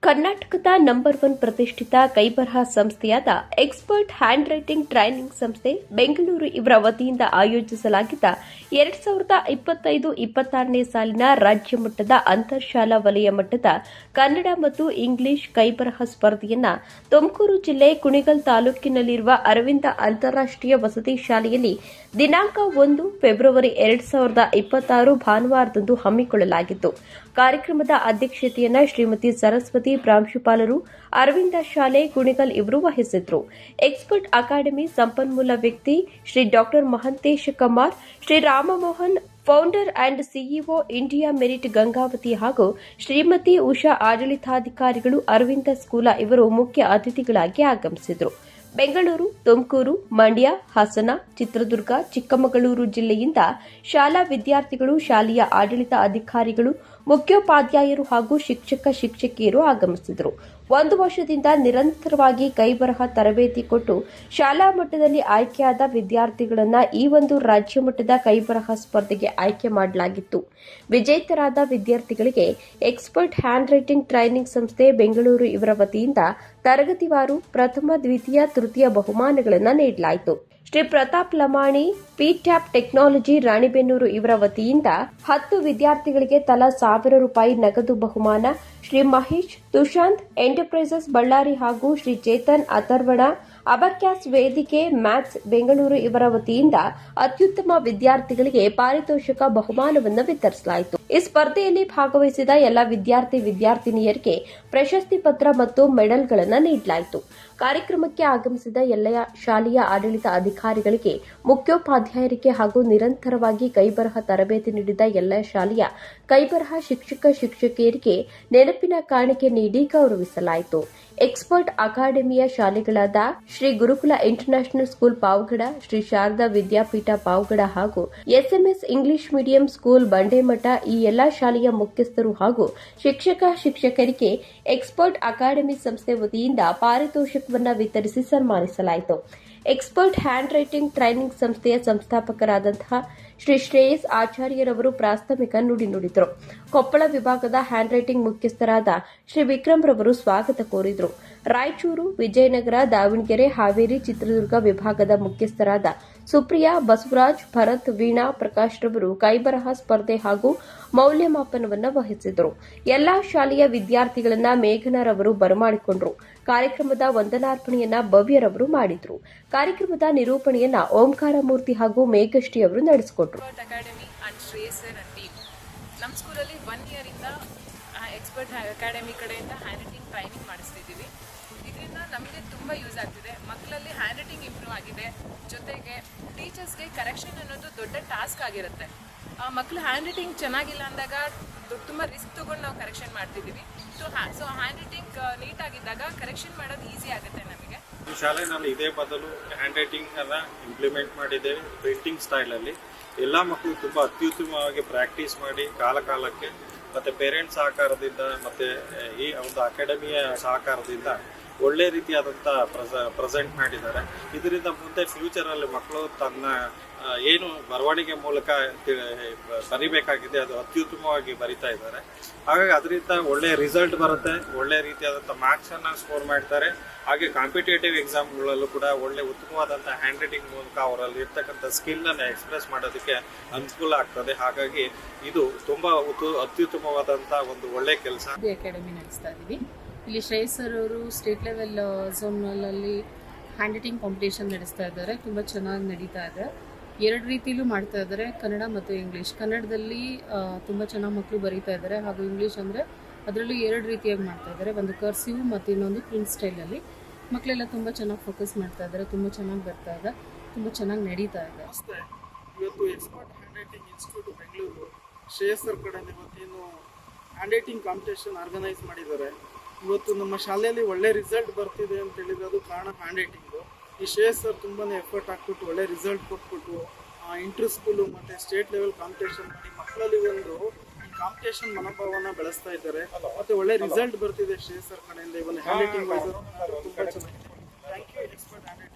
ಕರ್ನಾಟಕದ ನಂಬರ್ 1 ಪ್ರತಿಷ್ಠಿತ ಕೈಬರಹ ಸಂಸ್ಥೆಯಾದ ಎಕ್ಸ್ಪರ್ಟ್ ಹ್ಯಾಂಡ್ ರೈಟಿಂಗ್ ಟ್ರೈನಿಂಗ್ ಸಂಸ್ಥೆ ಬೆಂಗಳೂರು ಇವರ ವತಿಯಿಂದ ಆಯೋಜಿಸಲಾಗಿದ್ದ 2025-26ನೇ ಸಾಲಿನ ರಾಜ್ಯ ಮಟ್ಟದ ಅಂತರ್ಶಾಲಾ ವಲಯ ಮಟ್ಟದ ಕನ್ನಡ ಮತ್ತು ಇಂಗ್ಲಿಷ್ ಕೈಬರಹ ಸ್ಪರ್ಧೆಯನ್ನು ತುಮಕೂರು ಜಿಲ್ಲೆ ಕುಣಿಗಲ್ ತಾಲೂಕಿನಲ್ಲಿರುವ ಅರವಿಂದ ಅಂತಾರಾಷ್ಟ್ರೀಯ ವಸತಿ ಶಾಲೆಯಲ್ಲಿ ದಿನಾಂಕ 1 ಫೆಬ್ರವರಿ 2026 ಭಾನುವಾರದಂದು ಹಮ್ಮಿಕೊಳ್ಳಲಾಗಿತ್ತು. ಕಾರ್ಯಕ್ರಮದ ಅಧ್ಯಕ್ಷತೆಯನ್ನು ಶ್ರೀಮತಿ ಸರಸ್ವತಿ ಪ್ರಾಂಶುಪಾಲರು, ಅರವಿಂದ ಶಾಲೆ ಕುಣಿಗಲ್ ಇವರು ವಹಿಸಿದ್ರು. ಎಕ್ಸ್ಪರ್ಟ್ ಅಕಾಡೆಮಿ ಸಂಪನ್ಮೂಲ ವ್ಯಕ್ತಿ Shri Dr Mahantesha Kamar, Shri Ramamohan founder and CEO India Merit Gangavati ಹಾಗೂ ಶ್ರೀಮತಿ ಉಷಾ ಆಡಳಿತಾಧಿಕಾರಿಗಳು ಅರವಿಂದ ಸ್ಕೂಲ ಇವರು ಮುಖ್ಯ ಅತಿಥಿಗಳಾಗಿ ಆಗಮಿಸಿದರು. ಬೆಂಗಳೂರು, ತುಮಕೂರು, ಮಂಡ್ಯ, ಹಾಸನ, ಚಿತ್ರದುರ್ಗ, ಚಿಕ್ಕಮಗಳೂರು ಜಿಲ್ಲೆಯಿಂದ ಶಾಲಾ ವಿದ್ಯಾರ್ಥಿಗಳು, ಶಾಲೆಯ ಆಡಳಿತ ಅಧಿಕಾರಿಗಳು, ಮುಖ್ಯೋಪಾಧ್ಯಾಯರು ಹಾಗೂ ಶಿಕ್ಷಕಿಯರು ಆಗಮಿಸಿದರು. 1 ವರ್ಷದಿಂದ ನಿರಂತರವಾಗಿ ಕೈಬರಹ ತರಬೇತಿ ಕೊಟ್ಟು ಶಾಲಾ ಮಟ್ಟದಲ್ಲಿ ಆಯ್ಕೆಯಾದ ವಿದ್ಯಾರ್ಥಿಗಳನ್ನು ಈ ಒಂದು ರಾಜ್ಯ ಮಟ್ಟದ ಕೈಬರಹ ಸ್ಪರ್ಧೆಗೆ ಆಯ್ಕೆ ಮಾಡಲಾಗಿತ್ತು. ವಿಜೇತರಾದ ವಿದ್ಯಾರ್ಥಿಗಳಿಗೆ ಎಕ್ಸ್ಪರ್ಟ್ ಹ್ಯಾಂಡ್ ರೈಟಿಂಗ್ ಟ್ರೈನಿಂಗ್ ಸಂಸ್ಥೆ ಬೆಂಗಳೂರು ಇವರ ವತಿಯಿಂದ ತರಗತಿವಾರು ಪ್ರಥಮ, ದ್ವಿತೀಯ, ತೃತೀಯ ಬಹುಮಾನಗಳನ್ನು ನೀಡಲಾಯಿತು. ಶ್ರೀ ಪ್ರತಾಪ್ ಲಮಾಣಿ ಪಿಟ್ಯಾಪ್ ಟೆಕ್ನಾಲಜಿ ರಾಣಿಬೆನ್ನೂರು ಇವರ ವತಿಯಿಂದ 10 ವಿದ್ಯಾರ್ಥಿಗಳಿಗೆ ತಲಾ ₹1,000 ನಗದು ಬಹುಮಾನ, ಶ್ರೀ ಮಹೇಶ್ ತುಷಾಂತ್ ಎಂಟರ್ಪ್ರೈಸಸ್ ಬಳ್ಳಾರಿ ಹಾಗೂ ಶ್ರೀ ಚೇತನ್ ಅಥರ್ವಣ ಅಬಕ್ಯಾಸ್ ವೇದಿಕೆ ಮ್ಯಾಥ್ಸ್ ಬೆಂಗಳೂರು ಇವರ ವತಿಯಿಂದ ಅತ್ಯುತ್ತಮ ವಿದ್ಯಾರ್ಥಿಗಳಿಗೆ ಪಾರಿತೋಷಕ ಬಹುಮಾನವನ್ನು ವಿತರಿಸಲಾಯಿತು. ಈ ಸ್ಪರ್ಧೆಯಲ್ಲಿ ಭಾಗವಹಿಸಿದ ಎಲ್ಲ ವಿದ್ಯಾರ್ಥಿನಿಯರಿಗೆ ಪ್ರಶಸ್ತಿ ಪತ್ರ ಮತ್ತು ಮೆಡಲ್ಗಳನ್ನು ನೀಡಲಾಯಿತು. ಕಾರ್ಯಕ್ರಮಕ್ಕೆ ಆಗಮಿಸಿದ ಎಲ್ಲ ಶಾಲೆಯ ಆಡಳಿತ ಅಧಿಕಾರಿಗಳಿಗೆ, ಮುಖ್ಯೋಪಾಧ್ಯಾಯರಿಗೆ ಹಾಗೂ ನಿರಂತರವಾಗಿ ಕೈಬರಹ ತರಬೇತಿ ನೀಡಿದ ಎಲ್ಲ ಶಾಲೆಯ ಕೈಬರಹ ಶಿಕ್ಷಕಿಯರಿಗೆ ನೆನಪಿನ ಕಾಣಿಕೆ ನೀಡಿ ಗೌರವಿಸಲಾಯಿತು. ಎಕ್ಸ್ಪರ್ಟ್ ಅಕಾಡೆಮಿಯ ಶಾಲೆಗಳಾದ ಶ್ರೀ ಗುರುಕುಲ ಇಂಟರ್ನ್ಯಾಷನಲ್ ಸ್ಕೂಲ್ ಪಾವಗಡ, ಶ್ರೀ ಶಾರದಾ ವಿದ್ಯಾಪೀಠ ಪಾವಗಡ ಹಾಗೂ ಎಸ್ಎಂಎಸ್ ಇಂಗ್ಲಿಷ್ ಮೀಡಿಯಂ ಸ್ಕೂಲ್ ಬಂಡೇಮಠ ಈ ಎಲ್ಲಾ ಶಾಲೆಯ ಮುಖ್ಯಸ್ಥರು ಹಾಗೂ ಶಿಕ್ಷಕರಿಗೆ ಎಕ್ಸ್ಪರ್ಟ್ ಅಕಾಡೆಮಿ ಸಂಸ್ಥೆ ವತಿಯಿಂದ ಪಾರಿತೋಷಕವನ್ನು ವಿತರಿಸಿ ಸನ್ಮಾನಿಸಲಾಯಿತು. ಎಕ್ಸ್ಪರ್ಟ್ ಹ್ಯಾಂಡ್ ರೈಟಿಂಗ್ ಟ್ರೈನಿಂಗ್ ಸಂಸ್ಥೆಯ ಸಂಸ್ಥಾಪಕರಾದಂತಹ ಶ್ರೀ ಶ್ರೇಯಸ್ ಆಚಾರ್ಯರವರು ಪ್ರಾಸ್ತಾವಿಕ ನುಡಿ ನುಡಿದರು. ಕೊಪ್ಪಳ ವಿಭಾಗದ ಹ್ಯಾಂಡ್ ರೈಟಿಂಗ್ ಮುಖ್ಯಸ್ಥರಾದ ಶ್ರೀ ವಿಕ್ರಮ್ ರವರು ಸ್ವಾಗತ ಕೋರಿದರು. ರಾಯಚೂರು, ವಿಜಯನಗರ, ದಾವಣಗೆರೆ, ಹಾವೇರಿ, ಚಿತ್ರದುರ್ಗ ವಿಭಾಗದ ಮುಖ್ಯಸ್ಥರಾದ ಸುಪ್ರಿಯಾ, ಬಸವರಾಜ್, ಭರತ್, ವೀಣಾ, ಪ್ರಕಾಶ್ ರವರು ಕೈಬರಹ ಸ್ಪರ್ಧೆ ಹಾಗೂ ಮೌಲ್ಯಮಾಪನವನ್ನು ವಹಿಸಿದರು. ಎಲ್ಲಾ ಶಾಲೆಯ ವಿದ್ಯಾರ್ಥಿಗಳನ್ನ ಮೇಘನರವರು ಬರಮಾಡಿಕೊಂಡರು. ಕಾರ್ಯಕ್ರಮದ ವಂದನಾರ್ಪಣೆಯನ್ನ ಭವ್ಯರವರು ಮಾಡಿದರು. ಕಾರ್ಯಕ್ರಮದ ನಿರೂಪಣೆಯನ್ನ ಓಂಕಾರ ಮೂರ್ತಿ ಹಾಗೂ ಮೇಘಶ್ರೀ ಅವರು ನಡೆಸಿಕೊಟ್ಟರು. Academy and Shreyas and team ನಮ್ಮ ಸ್ಕೂಲಲ್ಲಿ 1 ಇಯರ್ ಇಂದ ಎಕ್ಸ್ಪರ್ಟ್ ಅಕಾಡೆಮಿ ಕಡೆಯಿಂದ ಹ್ಯಾಂಡ್ ರೈಟಿಂಗ್ ಟ್ರೈನಿಂಗ್ ಮಾಡಿಸ್ತಿದ್ದೀವಿ. ಇದರಿಂದ ನಮಗೆ ತುಂಬ ಯೂಸ್ ಆಗ್ತಿದೆ. ಮಕ್ಕಳಲ್ಲಿ ಹ್ಯಾಂಡ್ ರೈಟಿಂಗ್ ಇಂಪ್ರೂವ್ ಆಗಿದೆ. ಜೊತೆಗೆ ಟೀಚರ್ಸ್ಗೆ ಕರೆಕ್ಷನ್ ಅನ್ನೋದು ದೊಡ್ಡ ಟಾಸ್ಕ್ ಆಗಿರುತ್ತೆ. ಮಕ್ಕಳು ಹ್ಯಾಂಡ್ ರೈಟಿಂಗ್ ಚೆನ್ನಾಗಿಲ್ಲ ಅಂದಾಗ ತುಂಬ ರಿಸ್ಕ್ ತೊಗೊಂಡು ನಾವು ಕರೆಕ್ಷನ್ ಮಾಡ್ತಿದ್ದೀವಿ. ಸೊ ಹ್ಯಾಂಡ್ ರೈಟಿಂಗ್ ನೀಟಾಗಿದ್ದಾಗ ಕರೆಕ್ಷನ್ ಮಾಡೋದು ಈಸಿ ಆಗುತ್ತೆ ನಮಗೆ. ಈ ಶಾಲೆನಲ್ಲಿ ಇದೇ ಬದಲು ಹ್ಯಾಂಡ್ ರೈಟಿಂಗ್ ಅನ್ನ ಇಂಪ್ಲಿಮೆಂಟ್ ಮಾಡಿದ್ದೇವೆ. ಪ್ರಿಂಟಿಂಗ್ ಸ್ಟೈಲಲ್ಲಿ ಎಲ್ಲ ಮಕ್ಕಳು ತುಂಬ ಅತ್ಯುತ್ತಮವಾಗಿ ಪ್ರಾಕ್ಟೀಸ್ ಮಾಡಿ ಕಾಲಕ್ಕೆ ಮತ್ತು ಪೇರೆಂಟ್ಸ್ ಸಹಕಾರದಿಂದ ಮತ್ತು ಈ ಒಂದು ಅಕಾಡೆಮಿಯ ಸಹಕಾರದಿಂದ ಒಳ್ಳೆ ರೀತಿಯಾದಂಥ ಪ್ರೆಸೆಂಟ್ ಮಾಡಿದ್ದಾರೆ. ಇದರಿಂದ ಮುಂದೆ ಫ್ಯೂಚರಲ್ಲಿ ಮಕ್ಕಳು ತನ್ನ ಏನು ಬರವಣಿಗೆ ಮೂಲಕ ಬರಿಬೇಕಾಗಿದೆ ಅದು ಅತ್ಯುತ್ತಮವಾಗಿ ಬರಿತಾ ಇದ್ದಾರೆ. ಹಾಗಾಗಿ ಅದರಿಂದ ಒಳ್ಳೆ ರಿಸಲ್ಟ್ ಬರುತ್ತೆ, ಒಳ್ಳೆ ರೀತಿಯಾದಂಥ ಮಾರ್ಕ್ಸನ್ನು ಸ್ಕೋರ್ ಮಾಡ್ತಾರೆ. ಹಾಗೆ ಕಾಂಪಿಟೇಟಿವ್ ಎಕ್ಸಾಮ್ಗಳಲ್ಲೂ ಕೂಡ ಒಳ್ಳೆ ಉತ್ತಮವಾದಂಥ ಹ್ಯಾಂಡ್ ರೈಟಿಂಗ್ ಮೂಲಕ ಅವರಲ್ಲಿ ಇರ್ತಕ್ಕಂಥ ಸ್ಕಿಲ್ಲನ್ನು ಎಕ್ಸ್ಪ್ರೆಸ್ ಮಾಡೋದಕ್ಕೆ ಅನುಕೂಲ ಆಗ್ತದೆ. ಹಾಗಾಗಿ ಇದು ತುಂಬ ಅತ್ಯುತ್ತಮವಾದಂಥ ಒಂದು ಒಳ್ಳೆ ಕೆಲಸ. ಅಕಾಡೆಮಿ ನಡೆಸ್ತಾ ಇದ್ದೀವಿ. ಇಲ್ಲಿ ಶ್ರೇಯಸ್ ಸರ್ ಅವರು ಸ್ಟೇಟ್ ಲೆವೆಲ್ ಝೋನಲ್ಲಿ ಹ್ಯಾಂಡ್ ರೈಟಿಂಗ್ ಕಾಂಪಿಟೇಷನ್ ನಡೆಸ್ತಾ ಇದ್ದಾರೆ. ತುಂಬ ಚೆನ್ನಾಗಿ ನಡೀತಾ ಇದೆ. 2 ರೀತಿಲೂ ಮಾಡ್ತಾ ಇದ್ದಾರೆ, ಕನ್ನಡ ಮತ್ತು ಇಂಗ್ಲೀಷ್. ಕನ್ನಡದಲ್ಲಿ ತುಂಬ ಚೆನ್ನಾಗಿ ಮಕ್ಕಳು ಬರೀತಾ ಇದ್ದಾರೆ ಹಾಗೂ ಇಂಗ್ಲೀಷ್ ಅಂದರೆ ಅದರಲ್ಲೂ 2 ರೀತಿಯಾಗಿ ಮಾಡ್ತಾ ಇದ್ದಾರೆ. ಒಂದು ಕರ್ಸಿವ್ ಮತ್ತು ಇನ್ನೊಂದು ಪ್ರಿಂಟ್ ಸ್ಟೈಲಲ್ಲಿ ಮಕ್ಕಳೆಲ್ಲ ತುಂಬ ಚೆನ್ನಾಗಿ ಫೋಕಸ್ ಮಾಡ್ತಾ ಇದ್ದಾರೆ. ತುಂಬ ಚೆನ್ನಾಗಿ ಬರ್ತಾ ಇದೆ, ತುಂಬ ಚೆನ್ನಾಗಿ ನಡೀತಾ ಇದೆ. ಇವತ್ತು expert hand writing institute Bengaluru Shreyas sir ಕಡೆ ಇವತ್ತೇನು ಹ್ಯಾಂಡ್ ರೈಟಿಂಗ್ ಕಾಂಪಿಟೇಷನ್ ಆರ್ಗನೈಸ್ ಮಾಡಿದ್ದಾರೆ. ಇವತ್ತು ನಮ್ಮ ಶಾಲೆಯಲ್ಲಿ ಒಳ್ಳೆ ರಿಸಲ್ಟ್ ಬರ್ತಿದೆ ಅಂತ ಹೇಳಿದ್ರೆ ಅದು ಕಾರಣ ಹ್ಯಾಂಡ್ ರೈಟಿಂಗು. ಈ ಶ್ರೇಯಸ್ ಸರ್ ತುಂಬಾ ಎಫರ್ಟ್ ಹಾಕ್ಬಿಟ್ಟು ಒಳ್ಳೆ ರಿಸಲ್ಟ್ ಕೊಟ್ಬಿಟ್ಟು ಇಂಟರ್ ಸ್ಕೂಲು ಮತ್ತು ಸ್ಟೇಟ್ ಲೆವೆಲ್ ಕಾಂಪಿಟೇಷನ್ ಮಾಡಿ ಮಕ್ಕಳಲ್ಲಿ ಒಂದು ಕಾಂಪಿಟೇಷನ್ ಮನೋಭಾವನ ಬೆಳೆಸ್ತಾ ಇದ್ದಾರೆ. ಮತ್ತು ಒಳ್ಳೆ ರಿಸಲ್ಟ್ ಬರ್ತಿದೆ ಶ್ರೇಯಸ್ ಸರ್ ಕಡೆಯಿಂದ. ಇವತ್ತು ಹ್ಯಾಂಡ್ ರೈಟಿಂಗ್ ತುಂಬ ಚೆನ್ನಾಗಿದೆ. Thank you expert hand writing.